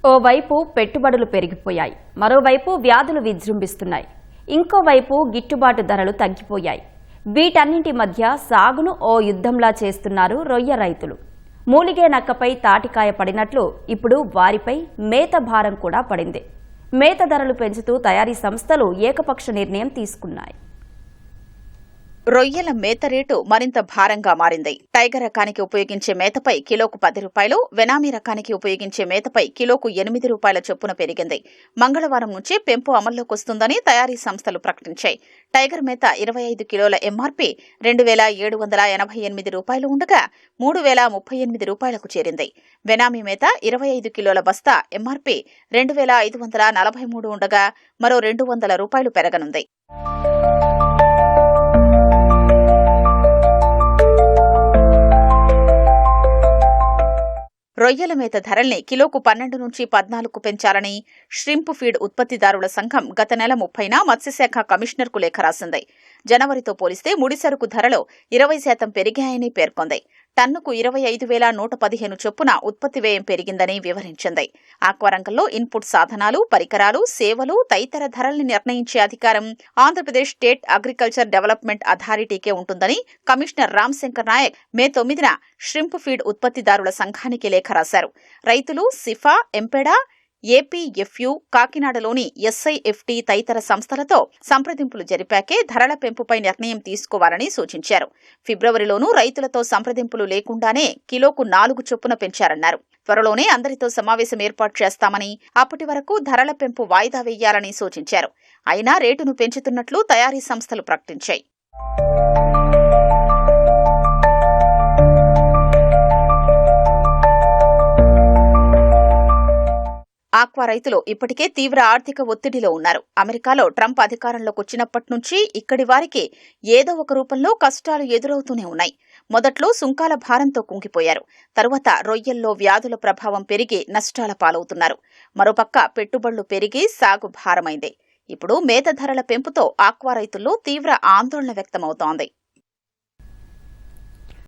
ఓవైపు పెట్టుబడులు పెరిగిపోయాయి, మరోవైపు వ్యాధులు విజృంభిస్తున్నాయి, ఇంకోవైపు గిట్టుబాటు ధరలు తగ్గిపోయాయి. వీటన్నింటి మధ్య సాగును ఓ యుద్ధంలా చేస్తున్నారు రొయ్య రైతులు. మూలిగే నక్కపై తాటికాయ పడినట్లు ఇప్పుడు వారిపై మేత భారం కూడా పడింది. మేత ధరలు పెంచుతూ తయారీ సంస్థలు ఏకపక్ష నిర్ణయం తీసుకున్నాయి. రొయ్యల మేత రేటు మరింత భారంగా మారింది. టైగర్ రకానికి ఉపయోగించే మేతపై కిలోకు 10 రూపాయలు, వెనామీ రకానికి ఉపయోగించే మేతపై కిలోకు 8 రూపాయల చొప్పున పెరిగింది. మంగళవారం నుంచి పెంపు అమల్లోకి వస్తుందని తయారీ సంస్థలు ప్రకటించాయి. టైగర్ మేత 25 కిలోల ఎంఆర్పీ 2,788 రూపాయలు ఉండగా 3,038 రూపాయలకు చేరింది. వెనామీ మేత 25 కిలోల బస్తా ఎంఆర్పీ 2,543 ఉండగా మరో 200 రూపాయలు పెరగనుంది. రొయ్యల మేత ధరల్ని కిలోకు 12 నుంచి 14కు పెంచాలని ష్రింప్ ఫీడ్ ఉత్పత్తిదారుల సంఘం గత నెల 30న మత్స్యశాఖ కమిషనర్కు లేఖ రాసింది. జనవరితో పోలిస్తే ముడిసరుకు ధరలో 20% పెరిగాయని పేర్కొంది. టన్నుకు 25,115 చొప్పున ఉత్పత్తి వ్యయం పెరిగిందని వివరించింది. ఆక్వారంగంలో ఇన్పుట్ సాధనాలు, పరికరాలు, సేవలు తదితర ధరల్ని నిర్ణయించే అధికారం ఆంధ్రప్రదేశ్ స్టేట్ అగ్రికల్చర్ డెవలప్మెంట్ అథారిటీకే ఉంటుందని కమిషనర్ రామ్శంకర్ నాయక్ మే 9న ష్రింప్ ఫీడ్ ఉత్పత్తిదారుల సంఘానికి లేఖ రాశారు. రైతులు సిఫా, ఎంపెడా, ఏపీఎఫ్యు, కాకినాడలోని ఎస్ఐఎఫ్టీ తదితర సంస్థలతో సంప్రదింపులు జరిపాకే ధరల పెంపుపై నిర్ణయం తీసుకోవాలని సూచించారు. ఫిబ్రవరిలోనూ రైతులతో సంప్రదింపులు లేకుండానే కిలోకు 4 చొప్పున పెంచారన్నారు. త్వరలోనే అందరితో సమావేశం ఏర్పాటు చేస్తామని, అప్పటి వరకు ధరల పెంపు వాయిదా వేయాలని సూచించారు. అయినా రేటును పెంచుతున్నట్లు తయారీ సంస్థలు ప్రకటించాయి. ఆక్వా రైతులు ఇప్పటికే తీవ్ర ఆర్థిక ఒత్తిడిలో ఉన్నారు. అమెరికాలో ట్రంప్ అధికారంలోకి వచ్చినప్పటి నుంచి ఇక్కడి వారికి ఏదో ఒక రూపంలో కష్టాలు ఎదురవుతూనే ఉన్నాయి. మొదట్లో సుంకాల భారంతో కుంగిపోయారు. తరువాత రొయ్యల్లో వ్యాధుల ప్రభావం పెరిగి నష్టాల పాలవుతున్నారు. మరోపక్క పెట్టుబడులు పెరిగి సాగు భారమైంది. ఇప్పుడు మేత ధరల పెంపుతో ఆక్వా రైతుల్లో తీవ్ర ఆందోళన వ్యక్తమవుతోంది.